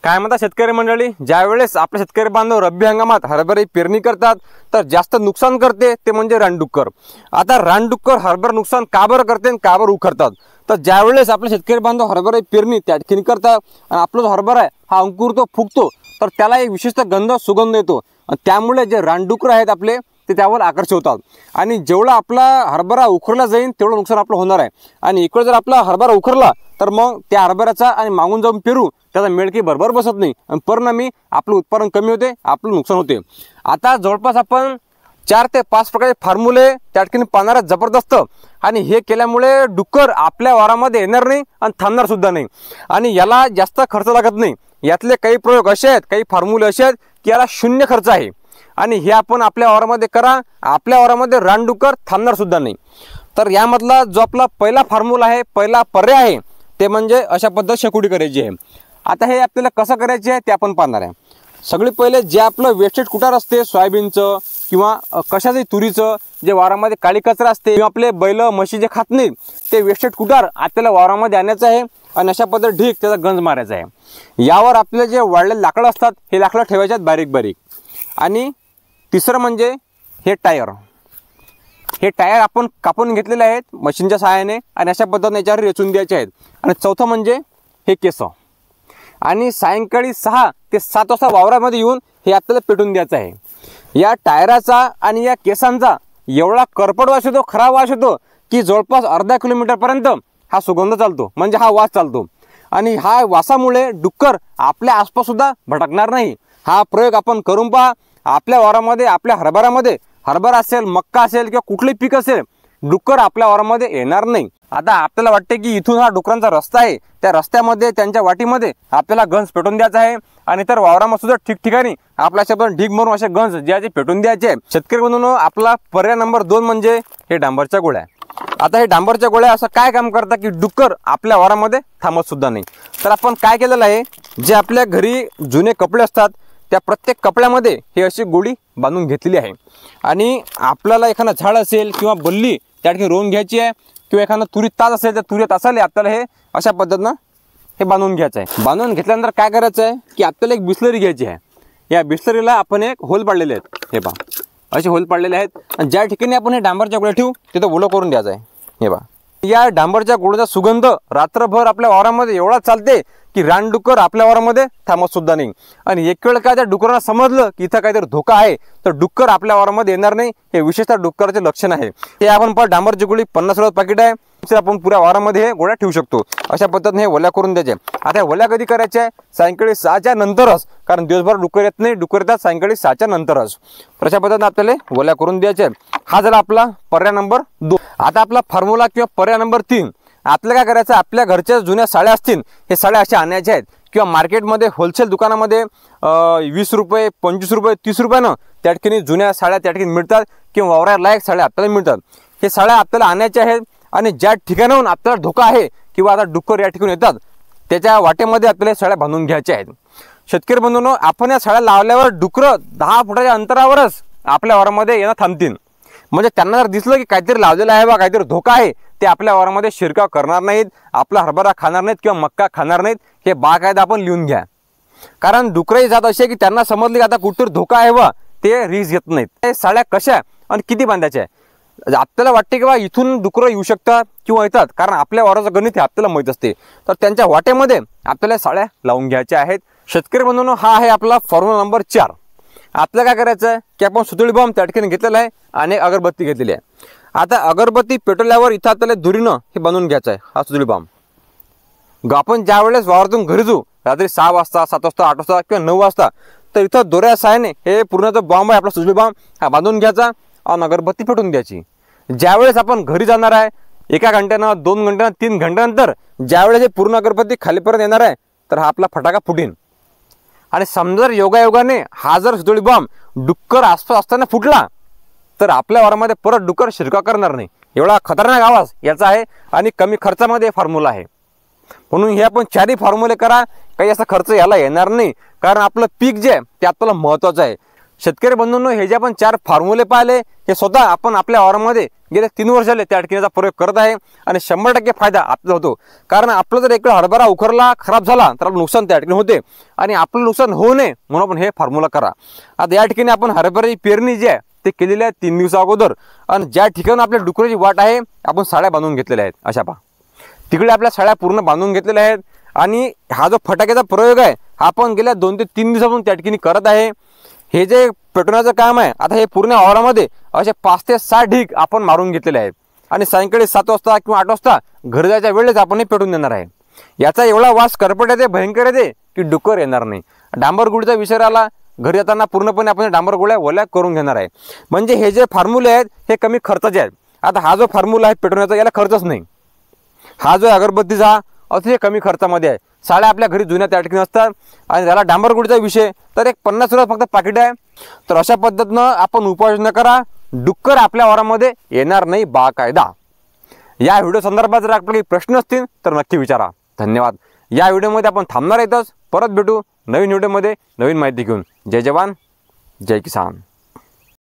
काय म्हणता शेतकरी मंडळी, ज्यावेळेस आपले शेतकरी बांधव रब्बी हंगामात हरभरा पेरणी करतात तर जास्त नुकसान करते ते म्हणजे रानडुक्कर। आता रानडुक्कर हरभरा नुकसान का बरं करते आणि का बरं उखरतात? तर ज्यावेळेस आपले शेतकरी बांधव हरभरा पेरणी त्या ठिकाणी करतात आणि आपला जो हरभरा आहे हा अंकुरतो फुगतो तर त्याला एक विशिष्ट गंध सुगंध येतो आणि त्यामुळे जे रानडुक्कर आहेत आपले ते त्यावर आकर्षित होतात आणि जेवढा आपला हरभरा उखरला जाईल तेवढं नुकसान आपलं होणार आहे। आणि इकडे जर आपला हरभरा उखरला तर मग त्या हरभऱ्याचा आणि मागून जाऊन पेरू त्याचा मेळ काही बरोबर बसत नाही आणि परिणामी आपलं उत्पादन कमी होते, आपलं नुकसान होते। आता जवळपास आपण 4 ते 5 प्रकारचे फॉर्म्युले त्या ठिकाणी पाहणार जबरदस्त आणि हे केल्यामुळे डुक्कर आपल्या वारामध्ये येणार नाही आणि थांबणार सुद्धा नाही आणि याला जास्त खर्च लागत नाही। यातले काही प्रयोग असे आहेत, काही फॉर्म्युले असे आहेत की याला शून्य खर्च आहे आणि हे आपण आपल्या वारामध्ये करा, आपल्या वारामध्ये रानडुक्कर थांबणार सुद्धा नाही। तर यामधला जो आपला पहिला फॉर्म्युला आहे, पहिला पर्याय आहे ते म्हणजे अशा पद्धत शेकोटी करायची आहे। आता हे आपल्याला कसं करायचे आहे ते आपण पाहणार आहे। सगळी पहिले जे आपलं वेस्टेज कुटार असते सोयाबीनचं किंवा कशाचंही तुरीचं जे वारामध्ये काळी कचरा असते किंवा आपले बैल म्हशी जे खात नाहीत ते वेस्टेज कुटार आपल्याला वारामध्ये आणायचं आहे आणि अशा पद्धत ढीक त्याचा गंज मारायचा आहे। यावर आपले जे वाळलेले लाकडं असतात हे लाकडं ठेवायचे आहेत बारीक बारीक। आणि तिसरं म्हणजे हे टायर, हे टायर आपण कापून घेतलेले आहेत मशीनच्या सहाय्याने आणि अशा पद्धतीने याच्यावर रेचून द्यायचे आहेत। आणि चौथं म्हणजे हे केस आणि सायंकाळी 6 ते 7 वाजता वावरामध्ये येऊन हे आपल्याला पेटून द्यायचं आहे। या टायराचा आणि या केसांचा एवढा करपट वास येतो, खराब वास येतो की जवळपास अर्धा किलोमीटरपर्यंत हा सुगंध चालतो, म्हणजे हा वास चालतो आणि हा वासामुळे डुक्कर आपल्या आसपास सुद्धा भटकणार नाही। हा प्रयोग आपण करून पहा। आपल्या वारामध्ये, आपल्या हरभऱ्यामध्ये, हरभरा असेल, मक्का असेल किंवा कुठलेही पीक असेल, डुक्कर आपल्या वारामध्ये येणार नाही। आता आपल्याला वाटते की इथून हा डुकरांचा रस्ता आहे, त्या रस्त्यामध्ये त्यांच्या वाटीमध्ये आपल्याला गंज पेटून द्यायचा आहे आणि तर वावरामध्ये सुद्धा ठिकठिकाणी आपल्या शब्द ढीग मारून असे गंज ज्याचे पेटून द्यायचे। शेतकरी बंधूंनो, आपला पर्याय नंबर 2 म्हणजे हे डांबरच्या गोळ्या। आता हे डांबरच्या गोळ्या असं काय काम करतात की डुक्कर आपल्या वारामध्ये थांबत सुद्धा नाही। तर आपण काय केलेलं आहे, जे आपल्या घरी जुने कपडे असतात त्या प्रत्येक कपड्यामध्ये हे अशी गोळी बांधून घेतलेली आहे आणि आपल्याला एखादा झाड असेल किंवा बल्ली त्या ठिकाणी रोवून घ्यायची आहे किंवा एखादा तुरीत तास असेल त्या तुरीत तासाला आपल्याला हे अशा पद्धतीनं हे बांधून घ्यायचं आहे। बांधून घेतल्यानंतर काय करायचं आहे की आपल्याला एक बिस्लरी घ्यायची आहे। या बिस्लरीला आपण एक होल पाडलेले आहेत, हे पहा असे होल पाडलेले आहेत आणि ज्या ठिकाणी आपण हे डांबरच्या गोळ्या ठेवू तिथं ओलं करून द्यायचं आहे। हे पहा, या डांबरच्या गोळ्याचा सुगंध रात्रभर आपल्या वावरामध्ये एवढा चालते की रानडुक्कर आपल्या वारामध्ये थांबत सुद्धा नाही। आणि एक वेळ काय त्या डुकरांना समजलं की इथं काहीतरी धोका आहे तर डुक्कर आपल्या वारामध्ये येणार नाही। हे विशेषतः डुक्कराचे लक्षण आहे। हे आपण पण डांबरची गोळी 50 रुपयात पाकिट आहे, आपण पुऱ्या वारामध्ये हे गोळ्या ठेवू शकतो। अशा पद्धतीने हे ओल्या करून द्यायचे। आता ओल्या कधी करायच्या आहे? सायंकाळी 6च्या नंतरच, कारण दिवसभर डुक्कर येत नाही, डुक्कर येतात सायंकाळी 6च्या नंतरच। अशा पद्धतीने आपल्याला ओल्या करून द्यायचे। हा झाला आपला पर्याय नंबर 2। आता आपला फॉर्म्युला किंवा पर्याय नंबर 3, आपल्याला काय करायचं, आपल्या घरच्या जुन्या साड्या असतील हे साड्या अशा आणायच्या आहेत किंवा मार्केटमध्ये होलसेल दुकानामध्ये 20 रुपये, 25 रुपये, 30 रुपयानं त्या ठिकाणी जुन्या साड्या त्या ठिकाणी मिळतात किंवा वावराला लायक साड्या आपल्याला मिळतात। हे साड्या आपल्याला आणायच्या आहेत आणि ज्या ठिकाणाहून आपल्याला धोका आहे किंवा आता डुक्कर या ठिकाणी येतात त्याच्या वाटेमध्ये आपल्याला साड्या बांधून घ्यायच्या आहेत। शेतकरी बंधूंनो, आपण या साड्या लावल्यावर डुक्कर 10 फुटाच्या अंतरावरच आपल्या वारामध्ये येणं थांबतील। म्हणजे त्यांना जर दिसलं की काहीतरी लावलेलं आहे बा, काहीतरी धोका आहे, ते आपल्या वारामध्ये शिरकाव करणार नाहीत, आपला हरभरा खाणार नाहीत किंवा मक्का खाणार नाहीत। हे बाकायदा आपण लिहून घ्या, कारण डुकरही जात असे की त्यांना समजले की आता कुठेतरी धोका आहे बा, ते रिस्क घेत नाहीत। हे साड्या कशा आणि किती बांधायच्या आहे? आपल्याला वाटते की बा इथून डुकरं येऊ शकतात किंवा येतात, कारण आपल्या वाराचं गणित हे आपल्याला माहीत असते, तर त्यांच्या वाटेमध्ये आपल्याला साड्या लावून घ्यायच्या आहेत। शेतकरी बंधूंनो, हा आहे आपला फॉर्म्युला नंबर 4। आपल्याला काय करायचं आहे की आपण सुतळी बॉम्ब त्या ठिकाणी घेतलेला आहे आणि अगरबत्ती घेतलेली आहे। आता अगरबत्ती पेटवल्यावर इथं आपल्याला दुरीनं हे बांधून घ्यायचं आहे हा सुतळी बॉम्ब। आपण ज्या वेळेस वावरातून घरी जाऊ रात्री 6 वाजता, 7 वाजता, 8 वाजता किंवा 9 वाजता, तर इथं दोऱ्या सहाय्याने हे पूर्ण जो बॉम्ब आहे आपला सुतळी बॉम्ब हा बांधून घ्यायचा आणि अगरबत्ती पेटवून द्यायची। ज्यावेळेस आपण घरी जाणार आहे 1 घंट्यानं, 2 घंट्यानं, 3 घंट्यानंतर ज्यावेळेस हे पूर्ण अगरबत्ती खालीपर्यंत येणार आहे तर हा आपला फटाका फुटीन। आणि समजा जर योगायोगाने हा जर सुतळी बॉम्ब डुक्कर आसपास असताना फुटला तर आपल्या वारामध्ये परत डुक्कर शिरकाव करणार नाही। एवढा खतरनाक आवाज याचा आहे आणि कमी खर्चामध्ये फॉर्म्युला आहे। म्हणून हे आपण 4ही फॉर्म्युले करा, काही असा खर्च याला येणार नाही, कारण आपलं पीक जे आहे ते आपल्याला महत्त्वाचं आहे। शेतकरी बंधूंनो, हे जे आपण 4 फॉर्म्युले पाहिले हे स्वतः आपण आपल्या वावरामध्ये गेले 3 वर्ष झाले त्या ठिकाणचा प्रयोग करत आहे आणि 100% फायदा आपला होतो. कारण आपलं जर एक हरभरा उखरला खराब झाला तर आपलं नुकसान त्या ठिकाणी होते आणि आपलं नुकसान होऊ नये म्हणून आपण हे फॉर्म्युला करा. आता या ठिकाणी आपण हरभऱ्याची पेरणी जी आहे ते केलेली आहे 3 दिवसा अगोदर आणि ज्या ठिकाणी आपल्या डुकराची वाट आहे आपण साड्या बांधून घेतलेल्या आहेत. अशा पहा तिकडे आपल्या साड्या पूर्ण बांधून घेतलेल्या आहेत आणि हा जो फटाक्याचा प्रयोग आहे हा आपण गेल्या 2 ते 3 दिवसापासून त्या ठिकाणी करत आहे. हे जे पेटवण्याचं काम आहे आता हे पूर्ण वावरामध्ये असे 5 ते 6 ढीग आपण मारून घेतलेले आहेत आणि सायंकाळी 7 वाजता किंवा 8 वाजता घरी जायच्या वेळेस आपण हे पेटवून देणार आहे. याचा एवढा वास करपट येते, भयंकर येते की डुक्कर येणार नाही. डांबर गुळीचा विषय आला, घरी जाताना पूर्णपणे आपण डांबर गोळ्या ओल्या करून घेणार आहे. म्हणजे हे जे फॉर्म्युले आहेत हे कमी खर्चाचे आहेत. आता हा जो फॉर्म्युला आहे पेटवण्याचा याला खर्चच नाही. हा जो अगरबत्तीचा अतिशय कमी खर्चामध्ये आहे. साड्या आपल्या घरी जुन्या त्या ठिकाणी असतात आणि त्याला डांबर गुळीचा विषय तर एक 50 रुपये फक्त पाकिट आहे. तर अशा पद्धतीनं आपण उपाययोजना करा, डुक्कर आपल्या वावरामध्ये येणार नाही बाकायदा. या व्हिडिओ संदर्भात जर आपले प्रश्न असतील तर नक्की विचारा. धन्यवाद. या व्हिडिओमध्ये आपण थांबणार आहेतच, परत भेटू नवीन व्हिडिओमध्ये नवीन माहिती घेऊन. जय जवान जय किसान.